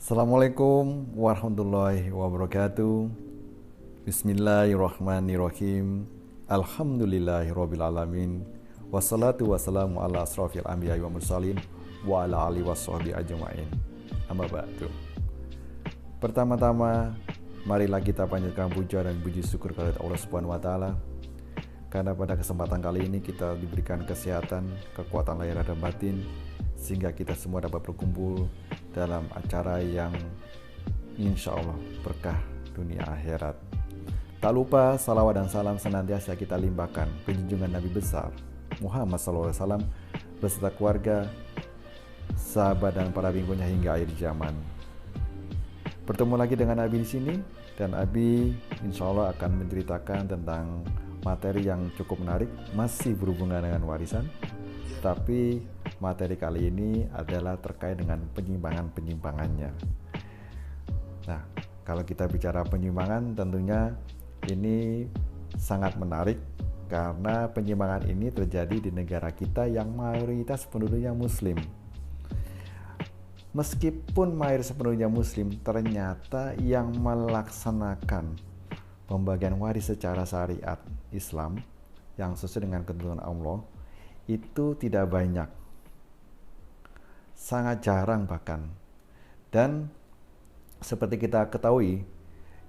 Assalamualaikum warahmatullahi wabarakatuh. Bismillahirrahmanirrahim. Alhamdulillahirrabbilalamin. Wassalatu wassalamu ala asrafil anbiya wa mursalin wa ala alihi washabihi ajma'in. Amma ba'du. Pertama-tama, marilah kita panjatkan puja dan puji syukur kepada Allah Subhanahu wa taala. Karena pada kesempatan kali ini kita diberikan kesehatan, kekuatan lahir dan batin, sehingga kita semua dapat berkumpul dalam acara yang insya Allah berkah dunia akhirat. Tak lupa salawat dan salam senantiasa kita limpahkan ke junjungan Nabi besar Muhammad SAW beserta keluarga, sahabat dan para pengikutnya hingga akhir zaman. Bertemu lagi dengan Abi di sini, dan Abi insya Allah akan menceritakan tentang materi yang cukup menarik, masih berhubungan dengan warisan, tapi materi kali ini adalah terkait dengan penyimpangan-penyimpangannya. Nah, kalau kita bicara penyimpangan, tentunya ini sangat menarik karena penyimpangan ini terjadi di negara kita yang mayoritas penduduknya Muslim. Meskipun mayoritas penduduknya Muslim, ternyata yang melaksanakan pembagian waris secara syariat Islam yang sesuai dengan ketentuan Allah itu tidak banyak, sangat jarang bahkan. Dan seperti kita ketahui,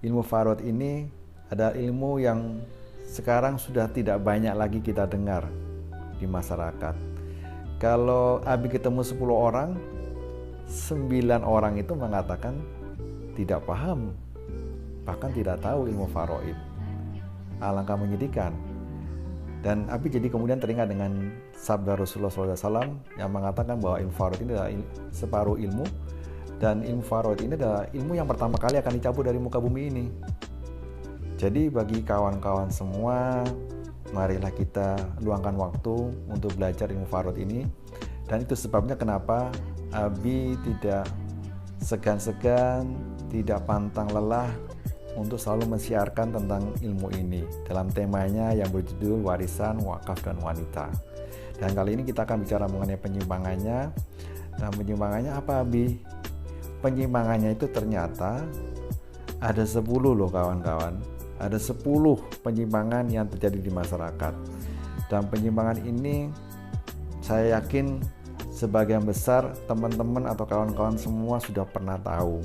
ilmu faraid ini adalah ilmu yang sekarang sudah tidak banyak lagi kita dengar di masyarakat. Kalau Abi ketemu 10 orang, 9 orang itu mengatakan tidak paham, bahkan tidak tahu ilmu faraid. Alangkah menyedihkan. Dan Abi jadi kemudian teringat dengan sabda Rasulullah SAW yang mengatakan bahwa ilmu faraid ini adalah separuh ilmu, dan ilmu faraid ini adalah ilmu yang pertama kali akan dicabut dari muka bumi ini. Jadi bagi kawan-kawan semua, marilah kita luangkan waktu untuk belajar ilmu faraid ini. Dan itu sebabnya kenapa Abi tidak segan-segan, tidak pantang lelah untuk selalu mensiarkan tentang ilmu ini dalam temanya yang berjudul warisan, wakaf, dan wanita. Dan kali ini kita akan bicara mengenai penyimpangannya. Dan penyimpangannya apa, Abi? Penyimpangannya itu ternyata ada 10 loh kawan-kawan. Ada 10 penyimpangan yang terjadi di masyarakat. Dan penyimpangan ini saya yakin sebagian besar teman-teman atau kawan-kawan semua sudah pernah tahu,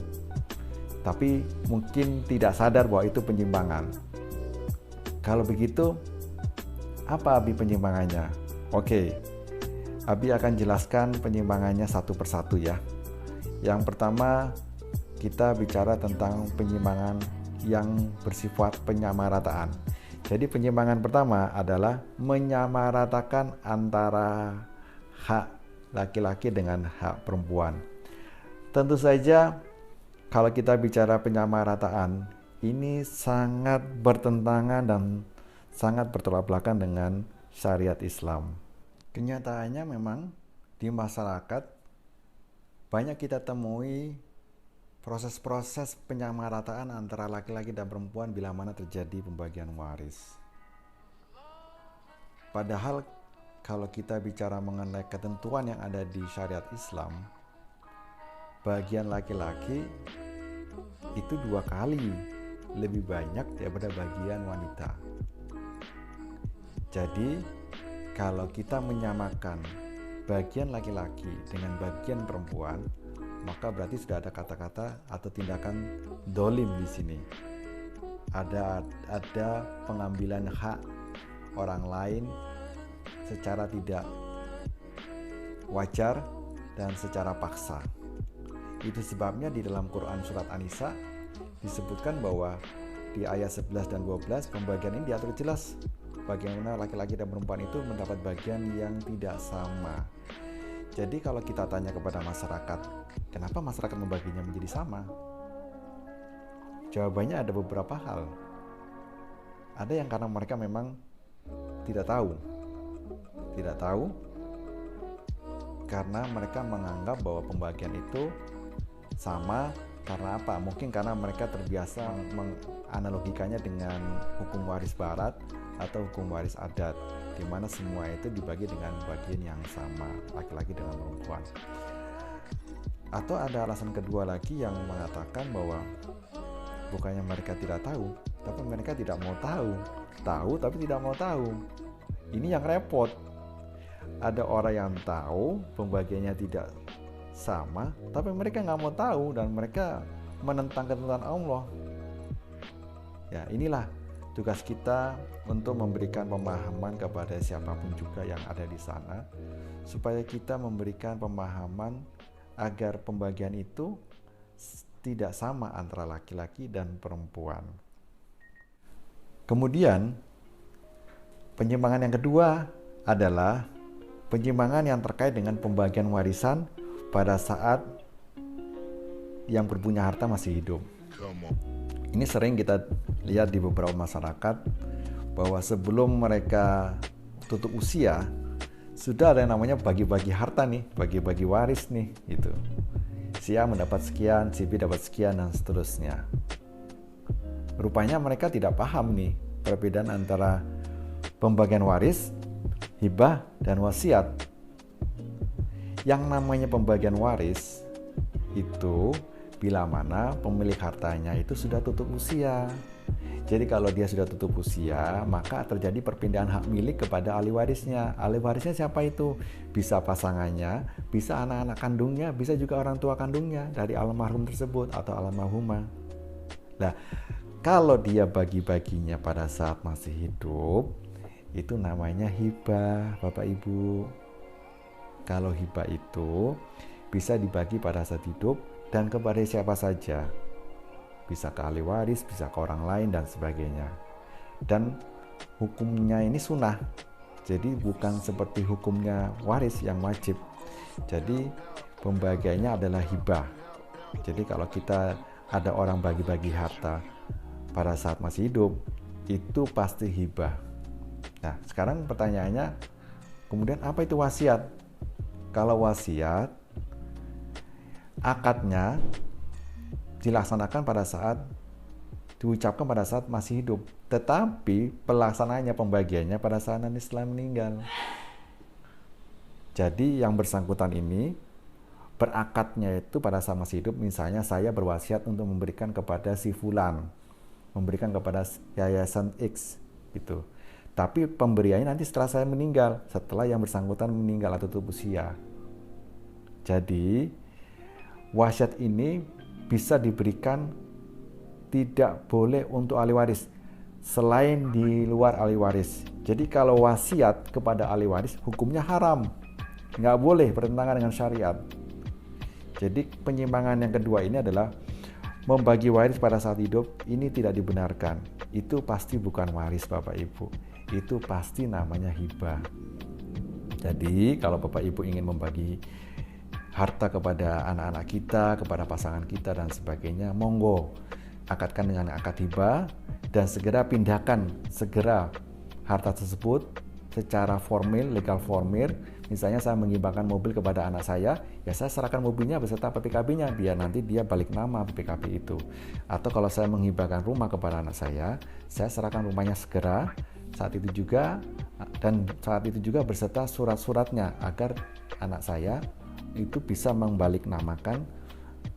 tapi mungkin tidak sadar bahwa itu penyimpangan. Kalau begitu, apa Abi penyimpangannya? Oke, Abi akan jelaskan penyimpangannya satu persatu ya. Yang pertama, kita bicara tentang penyimpangan yang bersifat penyamarataan. Jadi penyimpangan pertama adalah menyamaratakan antara hak laki-laki dengan hak perempuan. Tentu saja kalau kita bicara penyamarataan, ini sangat bertentangan dan sangat bertolak belakang dengan syariat Islam. Kenyataannya memang di masyarakat banyak kita temui proses-proses penyamarataan antara laki-laki dan perempuan bila mana terjadi pembagian waris. Padahal kalau kita bicara mengenai ketentuan yang ada di syariat Islam, bagian laki-laki itu 2 kali lebih banyak daripada bagian wanita. Jadi kalau kita menyamakan bagian laki-laki dengan bagian perempuan, maka berarti sudah ada kata-kata atau tindakan dolim di sini. Ada pengambilan hak orang lain secara tidak wajar dan secara paksa. Itu sebabnya di dalam Quran surat An-Nisa disebutkan bahwa di ayat 11 dan 12 pembagian ini diatur jelas bagaimana laki-laki dan perempuan itu mendapat bagian yang tidak sama. Jadi kalau kita tanya kepada masyarakat, kenapa masyarakat membaginya menjadi sama? Jawabannya ada beberapa hal. Ada yang karena mereka memang tidak tahu karena mereka menganggap bahwa pembagian itu sama. Karena apa? Mungkin karena mereka terbiasa menganalogikannya dengan hukum waris barat atau hukum waris adat, di mana semua itu dibagi dengan bagian yang sama, laki-laki dengan perempuan. Atau ada alasan kedua lagi yang mengatakan bahwa bukannya mereka tidak tahu, tapi mereka tidak mau tahu. Tahu tapi tidak mau tahu. Ini yang repot. Ada orang yang tahu pembagiannya tidak sama, tapi mereka nggak mau tahu dan mereka menentang ketentuan Allah. Ya, inilah tugas kita untuk memberikan pemahaman kepada siapapun juga yang ada di sana, supaya kita memberikan pemahaman agar pembagian itu tidak sama antara laki-laki dan perempuan. Kemudian, penyimpangan yang kedua adalah penyimpangan yang terkait dengan pembagian warisan pada saat yang berpunya harta masih hidup. Ini sering kita lihat di beberapa masyarakat bahwa sebelum mereka tutup usia sudah ada yang namanya bagi-bagi harta nih, bagi-bagi waris nih gitu. Si A mendapat sekian, si B dapat sekian dan seterusnya. Rupanya mereka tidak paham nih perbedaan antara pembagian waris, hibah, dan wasiat. Yang namanya pembagian waris itu bila mana pemilik hartanya itu sudah tutup usia. Jadi kalau dia sudah tutup usia, maka terjadi perpindahan hak milik kepada ahli warisnya. Ahli warisnya siapa itu? Bisa pasangannya, bisa anak-anak kandungnya, bisa juga orang tua kandungnya dari almarhum tersebut atau almarhumah. Nah, kalau dia bagi-baginya pada saat masih hidup, itu namanya hibah, Bapak Ibu. Kalau hibah itu bisa dibagi pada saat hidup dan kepada siapa saja. Bisa ke ahli waris, bisa ke orang lain dan sebagainya. Dan hukumnya ini sunnah. Jadi bukan seperti hukumnya waris yang wajib. Jadi pembagiannya adalah hibah. Jadi kalau kita ada orang bagi-bagi harta pada saat masih hidup, itu pasti hibah. Nah, sekarang pertanyaannya, kemudian apa itu wasiat? Kalau wasiat, akadnya dilaksanakan pada saat diucapkan pada saat masih hidup, tetapi pelaksanaannya, pembagiannya pada saat nanti setelah meninggal. Jadi yang bersangkutan ini berakadnya itu pada saat masih hidup. Misalnya saya berwasiat untuk memberikan kepada si fulan, memberikan kepada yayasan X gitu. Tapi pemberiannya nanti setelah saya meninggal, setelah yang bersangkutan meninggal atau tutup usia. Jadi wasiat ini bisa diberikan tidak boleh untuk ahli waris selain di luar ahli waris. Jadi kalau wasiat kepada ahli waris hukumnya haram, nggak boleh, bertentangan dengan syariat. Jadi penyimpangan yang kedua ini adalah membagi waris pada saat hidup, ini tidak dibenarkan. Itu pasti bukan waris Bapak Ibu, itu pasti namanya hibah. Jadi kalau Bapak Ibu ingin membagi harta kepada anak-anak kita, kepada pasangan kita dan sebagainya, monggo akadkan dengan akad hibah dan segera pindahkan harta tersebut secara formil, legal formil. Misalnya saya menghibahkan mobil kepada anak saya, ya saya serahkan mobilnya beserta PPKB-nya biar nanti dia balik nama PPKB itu. Atau kalau saya menghibahkan rumah kepada anak saya serahkan rumahnya segera saat itu juga, dan saat itu juga beserta surat-suratnya agar anak saya itu bisa membaliknamakan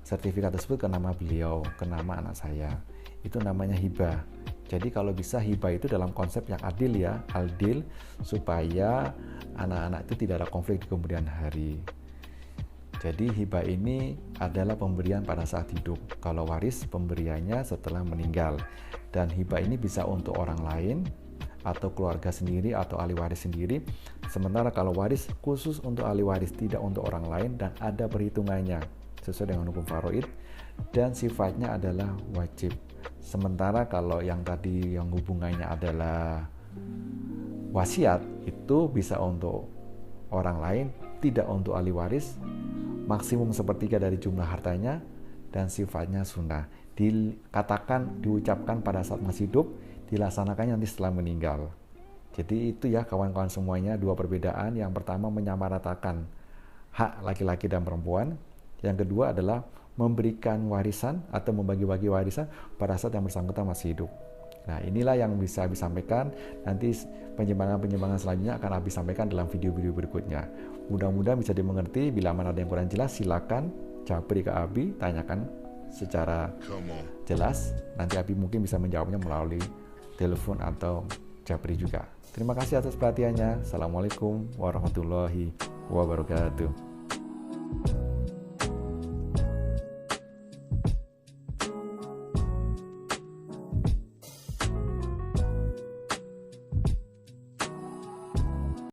sertifikat tersebut ke nama beliau, ke nama anak saya. Itu namanya hibah. Jadi kalau bisa hibah itu dalam konsep yang adil ya, adil, supaya anak-anak itu tidak ada konflik di kemudian hari. Jadi hibah ini adalah pemberian pada saat hidup. Kalau waris pemberiannya setelah meninggal. Dan hibah ini bisa untuk orang lain atau keluarga sendiri atau ahli waris sendiri. Sementara kalau waris khusus untuk ahli waris, tidak untuk orang lain, dan ada perhitungannya sesuai dengan hukum faraid dan sifatnya adalah wajib. Sementara kalau yang tadi yang hubungannya adalah wasiat, itu bisa untuk orang lain, tidak untuk ahli waris, maksimum sepertiga dari jumlah hartanya, dan sifatnya sunnah. Dikatakan, diucapkan pada saat masih hidup, dilaksanakannya nanti setelah meninggal. Jadi itu ya kawan-kawan semuanya, dua perbedaan. Yang pertama menyamaratakan hak laki-laki dan perempuan. Yang kedua adalah memberikan warisan atau membagi-bagi warisan pada saat yang bersangkutan masih hidup. Nah inilah yang bisa Abi sampaikan. Nanti penyimpangan-penyimpangan selanjutnya akan Abi sampaikan dalam video-video berikutnya. Mudah-mudahan bisa dimengerti. Bila mana ada yang kurang jelas silakan japri ke Abi, tanyakan secara jelas. Nanti Abi mungkin bisa menjawabnya melalui telepon atau japri juga. Terima kasih atas perhatiannya. Assalamualaikum warahmatullahi wabarakatuh.